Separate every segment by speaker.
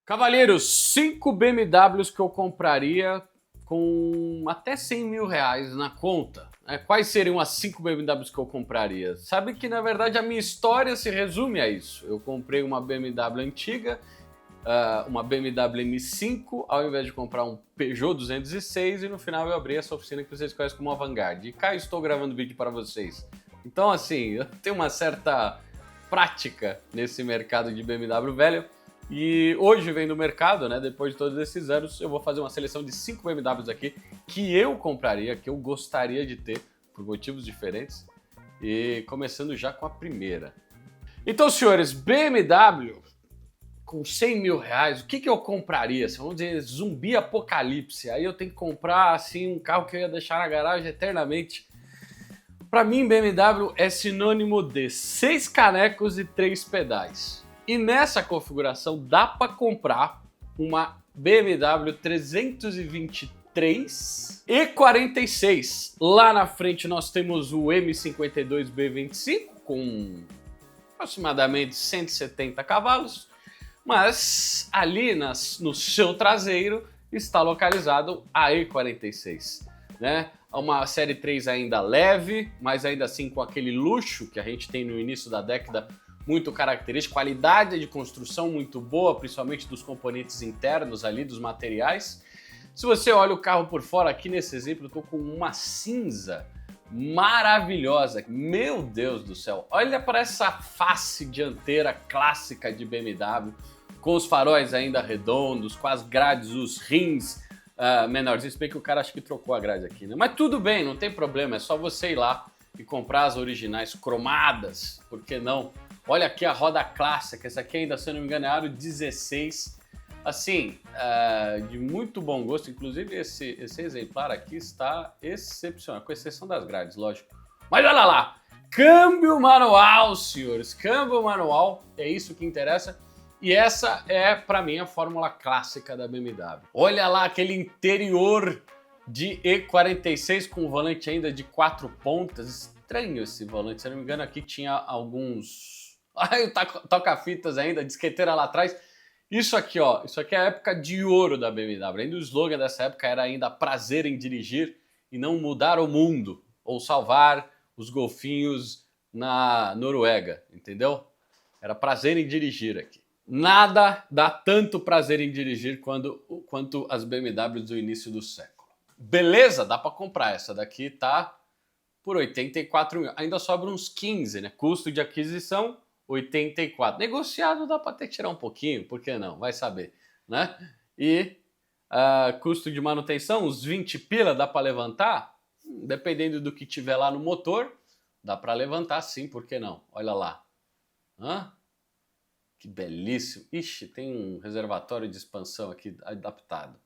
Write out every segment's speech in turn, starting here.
Speaker 1: Cavalheiros, 5 BMWs que eu compraria com até 100 mil reais na conta. Quais seriam as 5 BMWs que eu compraria? Sabe que na verdade a minha história se resume a isso. Eu comprei uma BMW antiga, uma BMW M5, ao invés de comprar um Peugeot 206, e no final eu abri essa oficina que vocês conhecem como a Vanguard. E cá estou gravando vídeo para vocês. Então assim, eu tenho uma certa prática nesse mercado de BMW velho. E hoje vem no mercado, né, depois de todos esses anos, eu vou fazer uma seleção de 5 BMWs aqui que eu compraria, que eu gostaria de ter, por motivos diferentes. E começando já com a primeira. Então, senhores, BMW com 100 mil reais, o que eu compraria? Vamos dizer, zumbi apocalipse. Aí eu tenho que comprar assim um carro que eu ia deixar na garagem eternamente. Para mim, BMW é sinônimo de 6 canecos e 3 pedais. E nessa configuração dá para comprar uma BMW 323 E46. Lá na frente nós temos o M52 B25 com aproximadamente 170 cavalos, mas ali no seu traseiro está localizado a E46, né? Uma série 3 ainda leve, mas ainda assim com aquele luxo que a gente tem no início da década, muito característico, qualidade de construção muito boa, principalmente dos componentes internos ali, dos materiais. Se você olha o carro por fora, aqui nesse exemplo eu tô com uma cinza maravilhosa. Meu Deus do céu, olha para essa face dianteira clássica de BMW, com os faróis ainda redondos, com as grades, os rins menorzinhos, se bem que o cara acho que trocou a grade aqui, né? Mas tudo bem, não tem problema, é só você ir lá e comprar as originais cromadas, por que não? Olha aqui a roda clássica, essa aqui ainda, se eu não me engano, é aro 16. Assim, de muito bom gosto, inclusive esse exemplar aqui está excepcional, com exceção das grades, lógico. Mas olha lá, câmbio manual, senhores, câmbio manual, é isso que interessa. E essa é, para mim, a fórmula clássica da BMW. Olha lá aquele interior de E46 com o volante ainda de 4 pontas. Estranho esse volante, se eu não me engano aqui tinha alguns... Ai, o toca-fitas ainda, disqueteira lá atrás. Isso aqui, ó, isso aqui é a época de ouro da BMW. Ainda o slogan dessa época era ainda prazer em dirigir e não mudar o mundo ou salvar os golfinhos na Noruega, entendeu? Era prazer em dirigir aqui. Nada dá tanto prazer em dirigir quanto as BMWs do início do século. Beleza, dá para comprar. Essa daqui tá por 84 mil. Ainda sobra uns 15, né? Custo de aquisição 84. Negociado dá para até tirar um pouquinho, por que não? Vai saber, né? E custo de manutenção, uns 20 pila, dá para levantar? Dependendo do que tiver lá no motor, dá para levantar sim, por que não? Olha lá. Hã? Que belíssimo. Ixi, tem um reservatório de expansão aqui adaptado.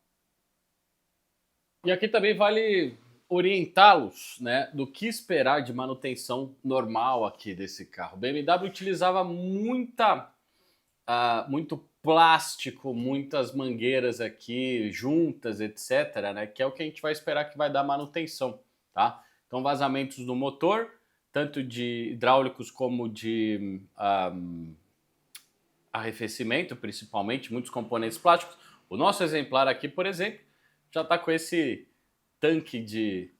Speaker 1: E aqui também vale orientá-los, né, do que esperar de manutenção normal aqui desse carro. O BMW utilizava muito plástico, muitas mangueiras aqui juntas, etc, né, que é o que a gente vai esperar que vai dar manutenção, tá? Então vazamentos no motor, tanto de hidráulicos como de arrefecimento, principalmente, muitos componentes plásticos. O nosso exemplar aqui, por exemplo, já está com esse tanque de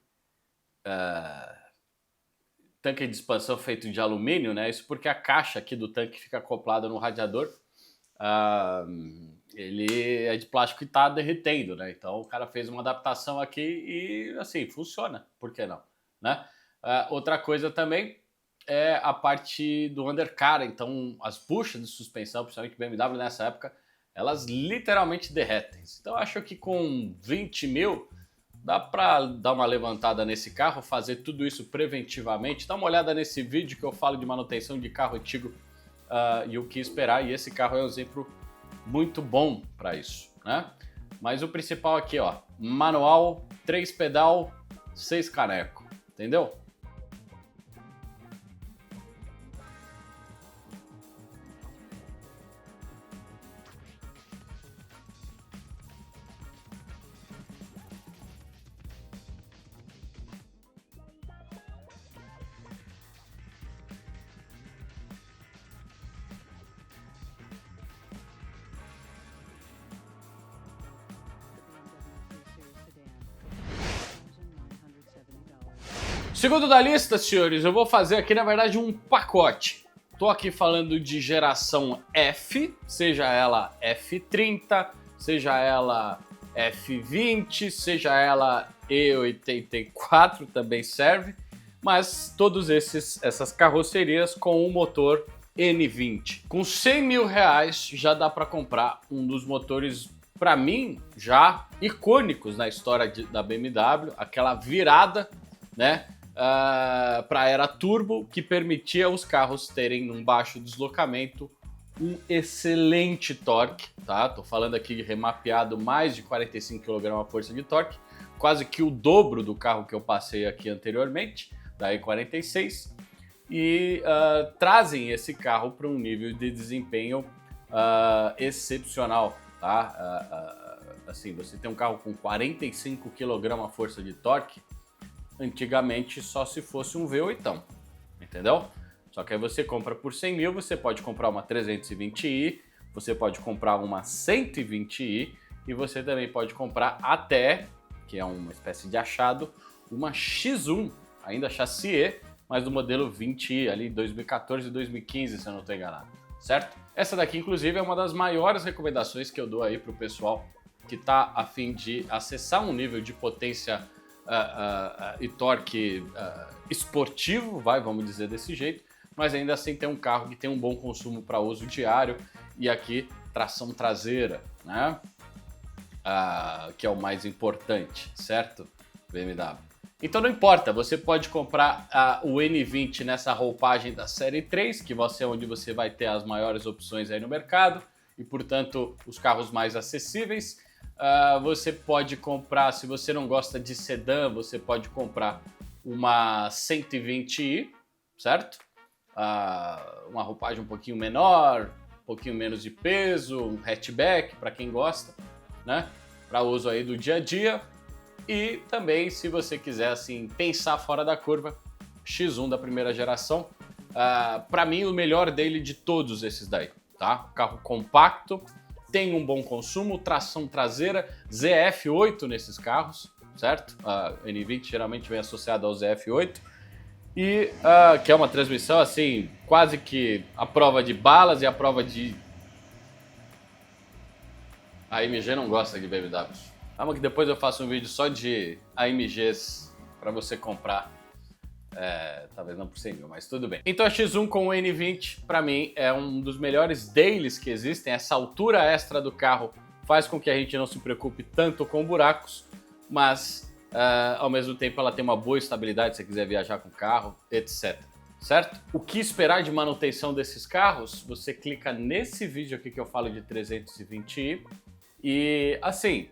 Speaker 1: expansão feito de alumínio, né? Isso porque a caixa aqui do tanque fica acoplada no radiador. Ele é de plástico e está derretendo, né? Então o cara fez uma adaptação aqui e assim, funciona, por que não, né? Outra coisa também é a parte do undercar, então as buchas de suspensão, principalmente BMW nessa época, elas literalmente derretem. Então acho que com 20 mil dá para dar uma levantada nesse carro, fazer tudo isso preventivamente. Dá uma olhada nesse vídeo que eu falo de manutenção de carro antigo e o que esperar, e esse carro é um exemplo muito bom para isso, né? Mas o principal aqui, ó, manual, 3 pedal, 6 caneco, entendeu? Segundo da lista, senhores, eu vou fazer aqui, na verdade, um pacote. Tô aqui falando de geração F, seja ela F30, seja ela F20, seja ela E84, também serve, mas todos essas carrocerias com o motor N20. Com 100 mil reais já dá para comprar um dos motores, para mim, já icônicos na história da BMW, aquela virada, né, para a era turbo, que permitia os carros terem num baixo deslocamento um excelente torque, tá? Tô falando aqui remapeado mais de 45 kgf de torque, quase que o dobro do carro que eu passei aqui anteriormente, da E46, e trazem esse carro para um nível de desempenho excepcional, tá? Assim, você tem um carro com 45 kgf de torque, antigamente só se fosse um V8, entendeu? Só que aí você compra por 100 mil, você pode comprar uma 320i, você pode comprar uma 120i e você também pode comprar até, que é uma espécie de achado, uma X1, ainda chassi E, mas do modelo 20i, ali 2014 e 2015, se eu não estou enganado, certo? Essa daqui, inclusive, é uma das maiores recomendações que eu dou aí para o pessoal que está a fim de acessar um nível de potência e torque esportivo, vamos dizer desse jeito, mas ainda assim tem um carro que tem um bom consumo para uso diário e aqui tração traseira, né? Que é o mais importante, certo? BMW. Então não importa, você pode comprar o N20 nessa roupagem da série 3, que é onde você vai ter as maiores opções aí no mercado e, portanto, os carros mais acessíveis. Você pode comprar, se você não gosta de sedã, você pode comprar uma 120i, certo? Uma roupagem um pouquinho menor, um pouquinho menos de peso, um hatchback para quem gosta, né? Para uso aí do dia a dia. E também, se você quiser assim pensar fora da curva, X1 da primeira geração, para mim o melhor dele de todos esses daí, tá? Carro compacto, tem um bom consumo, tração traseira, ZF8 nesses carros, certo? N20 geralmente vem associado ao ZF8 e que é uma transmissão assim quase que a prova de balas e a prova de... A AMG não gosta de BMW. Calma que depois eu faço um vídeo só de AMGs para você comprar. Talvez não por 100 mil, mas tudo bem. Então a X1 com o N20, para mim, é um dos melhores dailies que existem. Essa altura extra do carro faz com que a gente não se preocupe tanto com buracos, mas ao mesmo tempo ela tem uma boa estabilidade se você quiser viajar com o carro, etc. Certo? O que esperar de manutenção desses carros? Você clica nesse vídeo aqui que eu falo de 320i e, assim,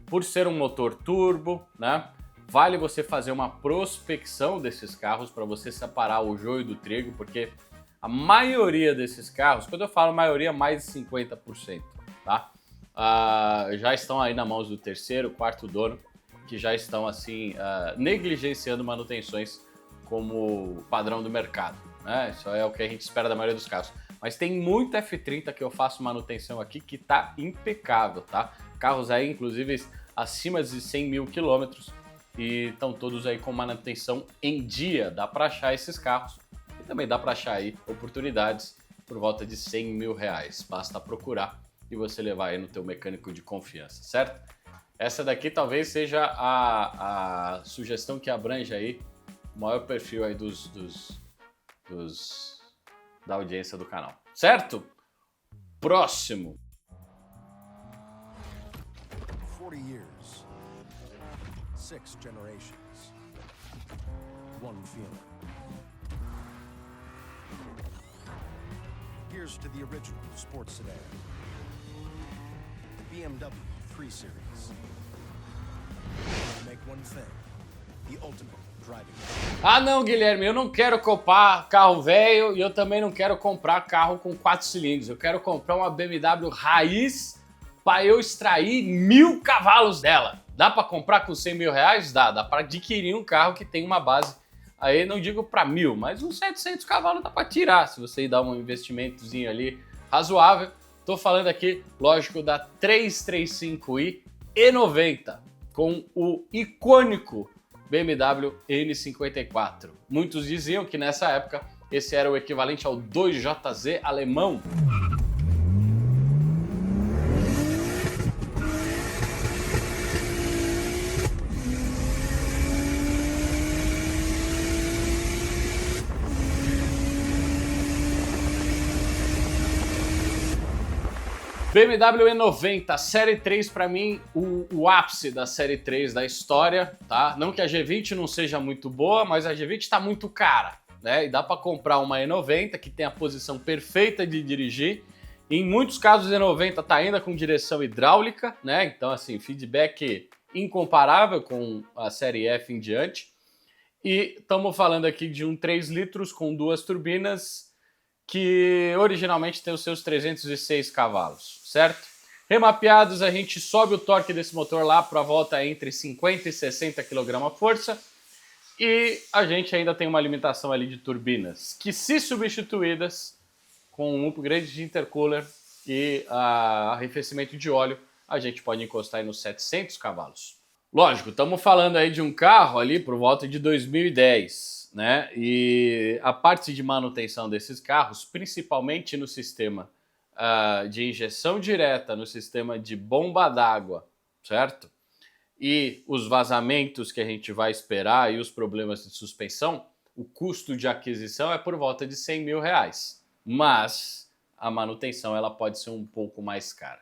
Speaker 1: por ser um motor turbo, né? Vale você fazer uma prospecção desses carros para você separar o joio do trigo, porque a maioria desses carros, quando eu falo maioria, mais de 50%, tá? Já estão aí na mãos do terceiro, quarto dono, que já estão assim negligenciando manutenções como padrão do mercado, né? Isso é o que a gente espera da maioria dos carros. Mas tem muito F30 que eu faço manutenção aqui que tá impecável, tá? Carros aí, inclusive, acima de 100 mil quilômetros e estão todos aí com manutenção em dia. Dá para achar esses carros e também dá para achar aí oportunidades por volta de 100 mil reais. Basta procurar e você levar aí no teu mecânico de confiança, certo? Essa daqui talvez seja a sugestão que abrange aí o maior perfil aí da audiência do canal, certo? Próximo.
Speaker 2: 40 years, 6 generations, one feeling. Here's to the original sports sedan, the BMW 3 Series. Make one thing, the ultimate driving.
Speaker 1: Ah não, Guilherme, eu não quero comprar carro velho e eu também não quero comprar carro com 4 cilindros. Eu quero comprar uma BMW raiz para eu extrair 1000 cavalos dela. Dá para comprar com 100 mil reais? Dá para adquirir um carro que tem uma base, aí não digo para 1000, mas uns 700 cavalos dá para tirar, se você dar um investimentozinho ali razoável. Tô falando aqui, lógico, da 335i E90, com o icônico BMW N54. Muitos diziam que nessa época esse era o equivalente ao 2JZ alemão. BMW E90, Série 3 para mim, o ápice da Série 3 da história, tá? Não que a G20 não seja muito boa, mas a G20 está muito cara, né? E dá para comprar uma E90 que tem a posição perfeita de dirigir. Em muitos casos, a E90 está ainda com direção hidráulica, né? Então, assim, feedback incomparável com a Série F em diante. E estamos falando aqui de um 3 litros com 2 turbinas que originalmente tem os seus 306 cavalos, certo? Remapeados, a gente sobe o torque desse motor lá para a volta entre 50 e 60 kgf, e a gente ainda tem uma limitação ali de turbinas, que se substituídas com um upgrade de intercooler e arrefecimento de óleo, a gente pode encostar aí nos 700 cavalos. Lógico, estamos falando aí de um carro ali por volta de 2010, né? E a parte de manutenção desses carros, principalmente no sistema de injeção direta, no sistema de bomba d'água, certo? E os vazamentos que a gente vai esperar e os problemas de suspensão, o custo de aquisição é por volta de R$100 mil. Mas a manutenção ela pode ser um pouco mais cara.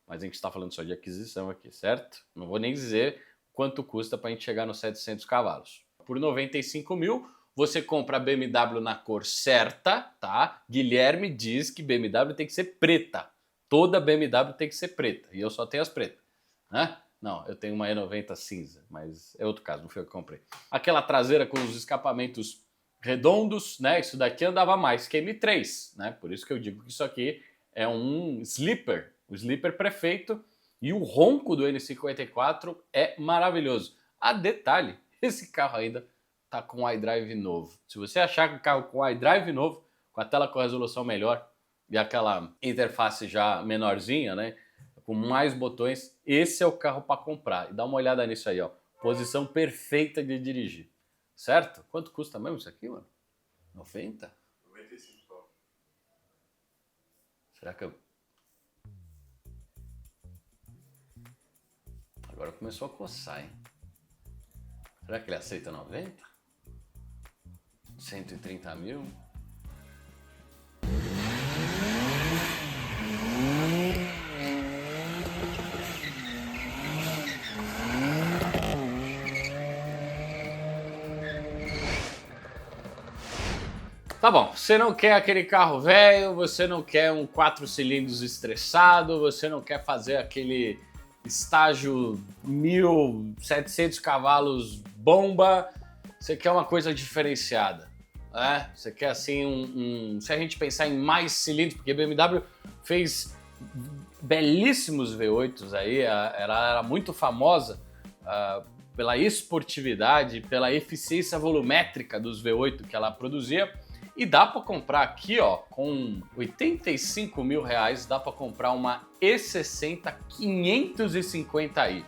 Speaker 1: Mas a gente está falando só de aquisição aqui, certo? Não vou nem dizer quanto custa para a gente chegar nos 700 cavalos. Por 95 mil, você compra a BMW na cor certa, tá? Guilherme diz que BMW tem que ser preta. Toda BMW tem que ser preta. E eu só tenho as pretas, né? Não, eu tenho uma E90 cinza, mas é outro caso, não foi eu que comprei. Aquela traseira com os escapamentos redondos, né? Isso daqui andava mais que M3, né? Por isso que eu digo que isso aqui é um sleeper, o sleeper perfeito, e o ronco do N54 é maravilhoso. A detalhe, esse carro ainda tá com iDrive novo. Se você achar que o carro com iDrive novo, com a tela com resolução melhor e aquela interface já menorzinha, né? Com mais botões, esse é o carro para comprar. E dá uma olhada nisso aí, ó. Posição perfeita de dirigir. Certo? Quanto custa mesmo isso aqui, mano? 90?
Speaker 3: 95 só.
Speaker 1: Será que eu... Agora começou a coçar, hein? Será que ele aceita 90? 130 mil? Tá bom, você não quer aquele carro velho, você não quer um 4 cilindros estressado, você não quer fazer aquele estágio 1.700 cavalos bomba, você quer uma coisa diferenciada, né? Você quer assim se a gente pensar em mais cilindros, porque a BMW fez belíssimos V8s aí, ela era muito famosa pela esportividade, pela eficiência volumétrica dos V8 que ela produzia. E dá para comprar aqui, ó, com 85 mil reais, dá para comprar uma E60 550i.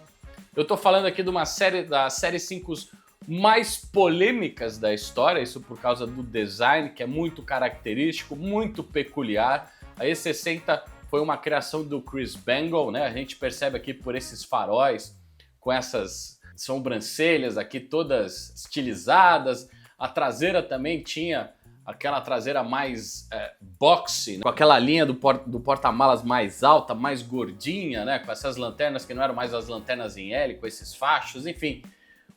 Speaker 1: Eu tô falando aqui de uma série da série 5 mais polêmicas da história, isso por causa do design, que é muito característico, muito peculiar. A E60 foi uma criação do Chris Bangle, né? A gente percebe aqui por esses faróis, com essas sobrancelhas aqui todas estilizadas. A traseira também tinha aquela traseira mais boxe, né? Com aquela linha do porta-malas mais alta, mais gordinha, né? Com essas lanternas que não eram mais as lanternas em L, com esses fachos, enfim.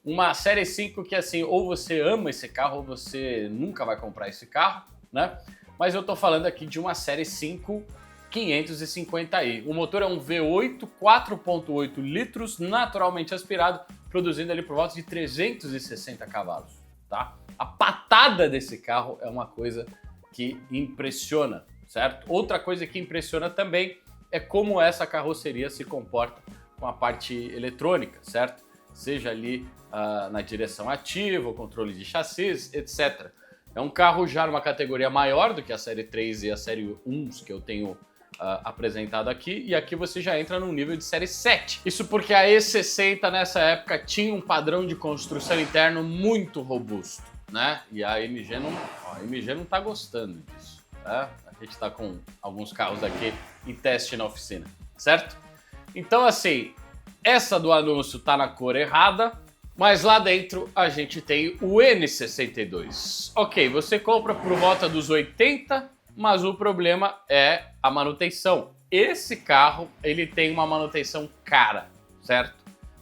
Speaker 1: Uma Série 5 que, assim, ou você ama esse carro ou você nunca vai comprar esse carro, né? Mas eu tô falando aqui de uma Série 5 550i. O motor é um V8 4.8 litros, naturalmente aspirado, produzindo ali por volta de 360 cavalos, tá? A patada desse carro é uma coisa que impressiona, certo? Outra coisa que impressiona também é como essa carroceria se comporta com a parte eletrônica, certo? Seja ali na direção ativa, o controle de chassis, etc. É um carro já numa categoria maior do que a Série 3 e a Série 1 que eu tenho apresentado aqui, e aqui você já entra num nível de série 7. Isso porque a E60 nessa época tinha um padrão de construção interno muito robusto, né? E a MG não tá gostando disso, tá? A gente tá com alguns carros aqui em teste na oficina, certo? Então assim, essa do anúncio tá na cor errada, mas lá dentro a gente tem o N62. Ok, você compra por volta dos 80, mas o problema é a manutenção. Esse carro, ele tem uma manutenção cara, certo?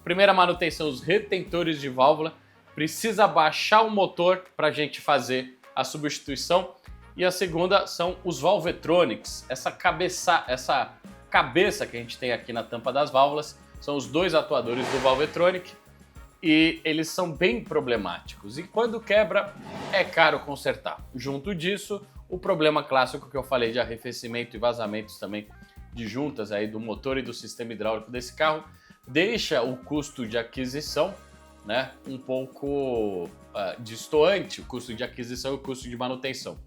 Speaker 1: Primeira manutenção, os retentores de válvula. Precisa baixar o motor para a gente fazer a substituição. E a segunda são os Valvetronics. Essa cabeça que a gente tem aqui na tampa das válvulas são os dois atuadores do Valvetronic. E eles são bem problemáticos. E quando quebra, é caro consertar. Junto disso, o problema clássico que eu falei de arrefecimento e vazamentos também de juntas aí do motor e do sistema hidráulico desse carro deixa o custo de aquisição, né, um pouco distoante, o custo de aquisição e o custo de manutenção.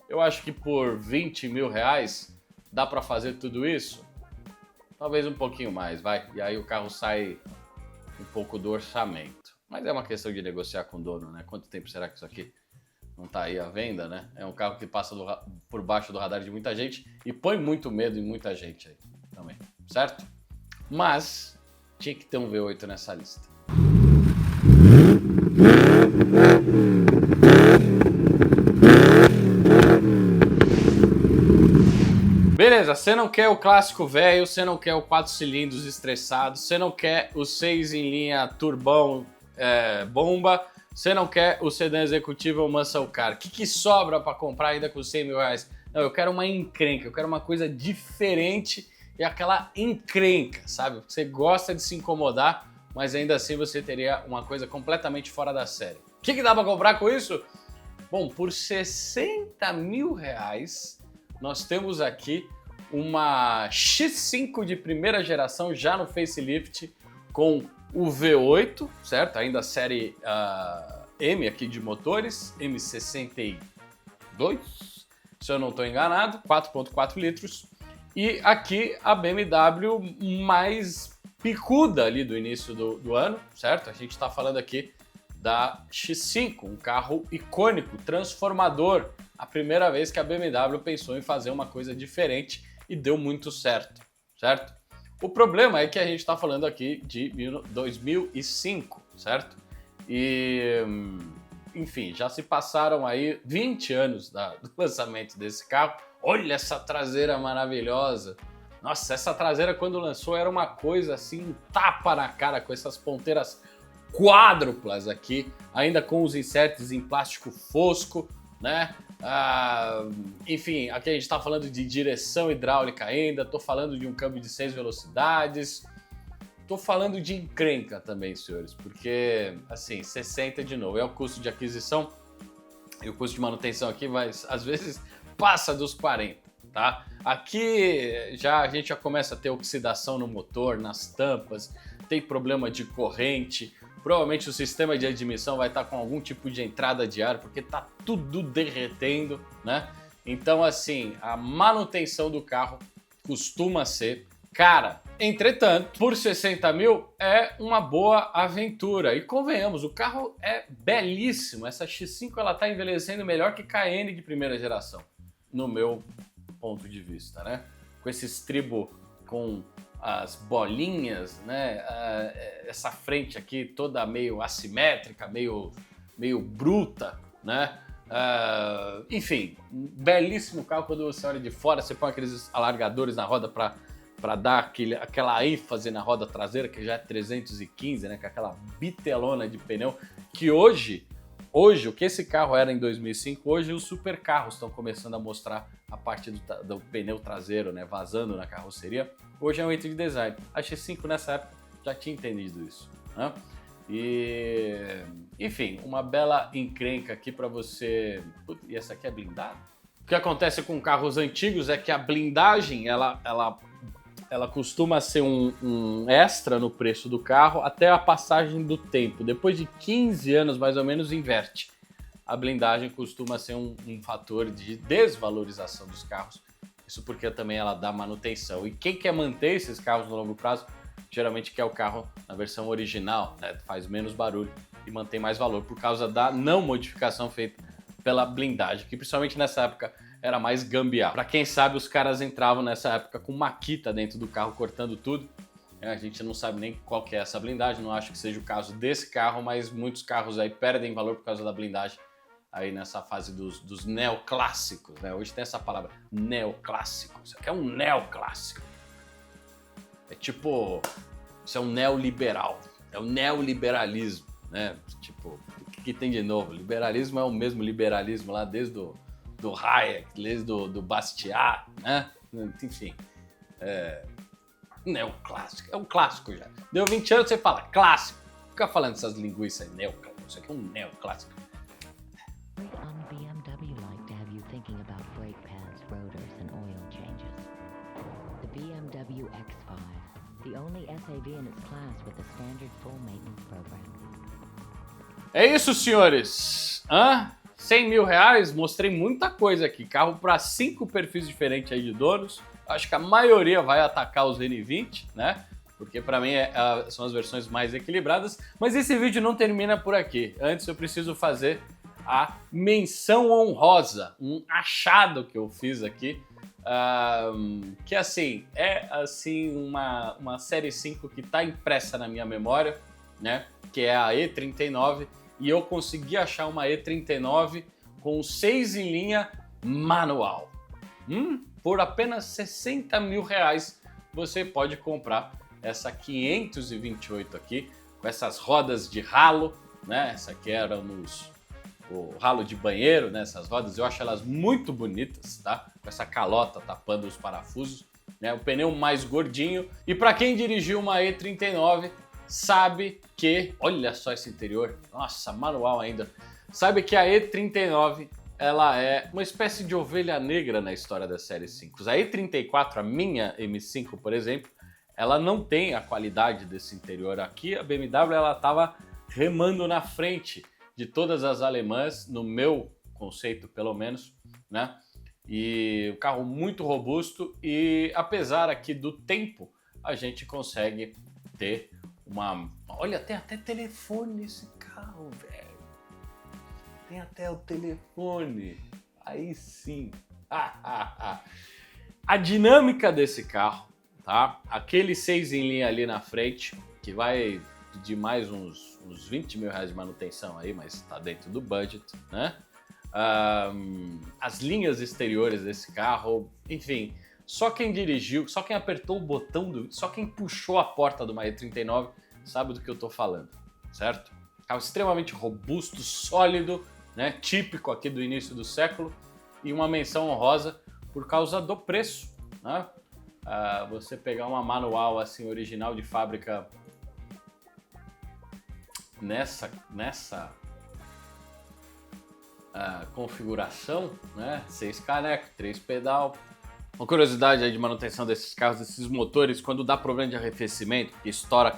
Speaker 1: Eu acho que por 20 mil reais dá para fazer tudo isso? Talvez um pouquinho mais, vai. E aí o carro sai um pouco do orçamento. Mas é uma questão de negociar com o dono, né? Quanto tempo será que isso aqui não tá aí à venda, né? É um carro que passa por baixo do radar de muita gente e põe muito medo em muita gente aí também, certo? Mas tinha que ter um V8 nessa lista. Beleza, você não quer o clássico velho, você não quer o 4 cilindros estressado, você não quer o 6 em linha turbão bomba, você não quer o sedã executivo ou muscle car. O que sobra para comprar ainda com 100 mil reais? Não, eu quero uma encrenca, eu quero uma coisa diferente e aquela encrenca, sabe? Você gosta de se incomodar, mas ainda assim você teria uma coisa completamente fora da série. O que dá para comprar com isso? Bom, por 60 mil reais, nós temos aqui uma X5 de primeira geração já no facelift com o V8, certo? Ainda a série M aqui de motores, M62, se eu não estou enganado, 4.4 litros. E aqui a BMW mais picuda ali do início do ano, certo? A gente está falando aqui da X5, um carro icônico, transformador. A primeira vez que a BMW pensou em fazer uma coisa diferente e deu muito certo, certo? O problema é que a gente está falando aqui de 2005, certo? E, enfim, já se passaram aí 20 anos do lançamento desse carro. Olha essa traseira maravilhosa! Nossa, essa traseira quando lançou era uma coisa assim, um tapa na cara com essas ponteiras quádruplas aqui, ainda com os inserts em plástico fosco, né? Enfim, aqui a gente está falando de direção hidráulica ainda, tô falando de um câmbio de 6 velocidades, tô falando de encrenca também, senhores, porque, assim, 60 de novo, é o custo de aquisição e o custo de manutenção aqui vai, às vezes, passa dos 40, tá? Aqui a gente já começa a ter oxidação no motor, nas tampas, tem problema de corrente. Provavelmente o sistema de admissão vai estar com algum tipo de entrada de ar, porque tá tudo derretendo, né? Então, assim, a manutenção do carro costuma ser cara. Entretanto, por 60 mil é uma boa aventura. E convenhamos, o carro é belíssimo. Essa X5 ela tá envelhecendo melhor que Cayenne de primeira geração, no meu ponto de vista, né? Com esse estribo com as bolinhas, né? Essa frente aqui toda meio assimétrica, meio bruta, né? Enfim, um belíssimo carro. Quando você olha de fora, você põe aqueles alargadores na roda para dar aquela ênfase na roda traseira, que já é 315, né? Com aquela bitelona de pneu, que hoje, o que esse carro era em 2005, hoje os supercarros estão começando a mostrar a parte do pneu traseiro, né, vazando na carroceria. Hoje é um item de design. A X5 nessa época já tinha entendido isso, né? E, enfim, uma bela encrenca aqui para você. E essa aqui é blindada? O que acontece com carros antigos é que a blindagem ela costuma ser um extra no preço do carro até a passagem do tempo. Depois de 15 anos, mais ou menos, inverte. A blindagem costuma ser um fator de desvalorização dos carros. Isso porque também ela dá manutenção. E quem quer manter esses carros no longo prazo, geralmente quer o carro na versão original, né? Faz menos barulho e mantém mais valor por causa da não modificação feita pela blindagem, que principalmente nessa época era mais gambiarra. Para quem sabe, os caras entravam nessa época com maquita dentro do carro, cortando tudo. A gente não sabe nem qual que é essa blindagem, não acho que seja o caso desse carro, mas muitos carros aí perdem valor por causa da blindagem aí nessa fase dos neoclássicos, né? Hoje tem essa palavra, neoclássico. Isso aqui é um neoclássico. É tipo, isso é um neoliberal, é o neoliberalismo, né? Tipo, o que tem de novo? Liberalismo é o mesmo liberalismo lá desde do Hayek, desde do Bastiat, né? Enfim, neoclássico, é um clássico já. Deu 20 anos, você fala clássico. Fica falando essas linguiças aí, neoclássico. Isso aqui é um neoclássico.
Speaker 3: On the BMW like to have you thinking about brake pads, rotors, and oil changes. The BMW X5, the only SAV in its class with a standard full maintenance program.
Speaker 1: É isso, senhores. 100 mil reais, mostrei muita coisa aqui. Carro para 5 perfis diferentes aí de donos. Acho que a maioria vai atacar os N20, né? Porque para mim são as versões mais equilibradas. Mas esse vídeo não termina por aqui. Antes eu preciso fazer a menção honrosa, um achado que eu fiz aqui. Que assim, é assim uma série 5 que está impressa na minha memória, né? Que é a E39. E eu consegui achar uma E39 com 6 em linha manual. Por apenas 60 mil reais você pode comprar essa 528 aqui, com essas rodas de ralo, né? Essa aqui era o ralo de banheiro, né? Essas rodas, eu acho elas muito bonitas, tá? Com essa calota tapando os parafusos, né? O pneu mais gordinho. E para quem dirigiu uma E39, sabe que, olha só esse interior, nossa, manual ainda, sabe que a E39 ela é uma espécie de ovelha negra na história da série 5. A E34, a minha M5, por exemplo, ela não tem a qualidade desse interior aqui. A BMW ela estava remando na frente de todas as alemãs, no meu conceito pelo menos, né? E o carro muito robusto e apesar aqui do tempo, a gente consegue ter olha, tem até telefone nesse carro, velho. Tem até o telefone. Aí sim. A dinâmica desse carro, tá? Aquele 6 em linha ali na frente, que vai pedir mais uns 20 mil reais de manutenção aí, mas tá dentro do budget, né? As linhas exteriores desse carro, enfim, só quem dirigiu, só quem apertou o botão, só quem puxou a porta do E39 sabe do que eu tô falando, certo? Carro extremamente robusto, sólido, né? Típico aqui do início do século e uma menção honrosa por causa do preço, né? Você pegar uma manual assim original de fábrica nessa configuração, né? 6 caneco, 3 pedal. Uma curiosidade aí de manutenção desses carros, desses motores, quando dá problema de arrefecimento, que estoura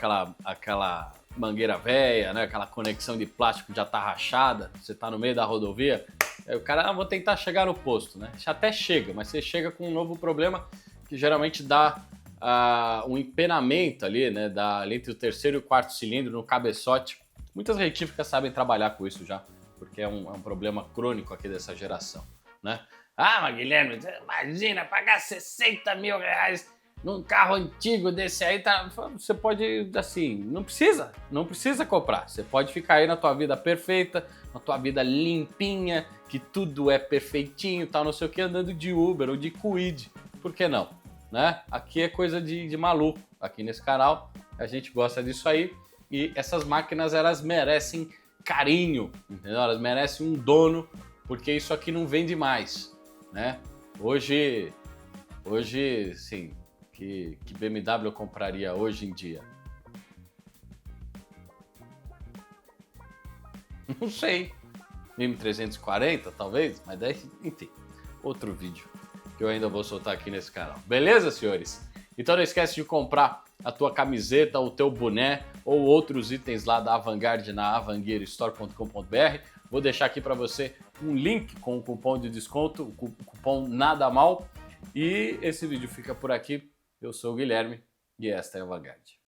Speaker 1: aquela mangueira velha, né? Aquela conexão de plástico já tá rachada, você tá no meio da rodovia, aí o cara, vou tentar chegar no posto, né? Até chega, mas você chega com um novo problema que geralmente dá um empenamento ali, né? Entre o terceiro e o quarto cilindro no cabeçote. Muitas retíficas sabem trabalhar com isso já, porque é um problema crônico aqui dessa geração, né? Mas Guilherme, imagina pagar 60 mil reais num carro antigo desse aí, tá? Você pode, assim, não precisa comprar. Você pode ficar aí na tua vida perfeita, na tua vida limpinha, que tudo é perfeitinho, tal, não sei o que, andando de Uber ou de Kwid. Por que não? Né? Aqui é coisa de maluco. Aqui nesse canal a gente gosta disso aí e essas máquinas elas merecem carinho, entendeu? Elas merecem um dono, porque isso aqui não vende mais, né? Hoje, sim, que BMW eu compraria hoje em dia? Não sei. 1340 talvez, mas daí, enfim, outro vídeo que eu ainda vou soltar aqui nesse canal. Beleza, senhores? Então não esquece de comprar a tua camiseta, o teu boné ou outros itens lá da Avantgarde na avangueirostore.com.br. Vou deixar aqui para você um link com o cupom de desconto, o cupom NADAMAL. E esse vídeo fica por aqui. Eu sou o Guilherme e esta é a Vanguard.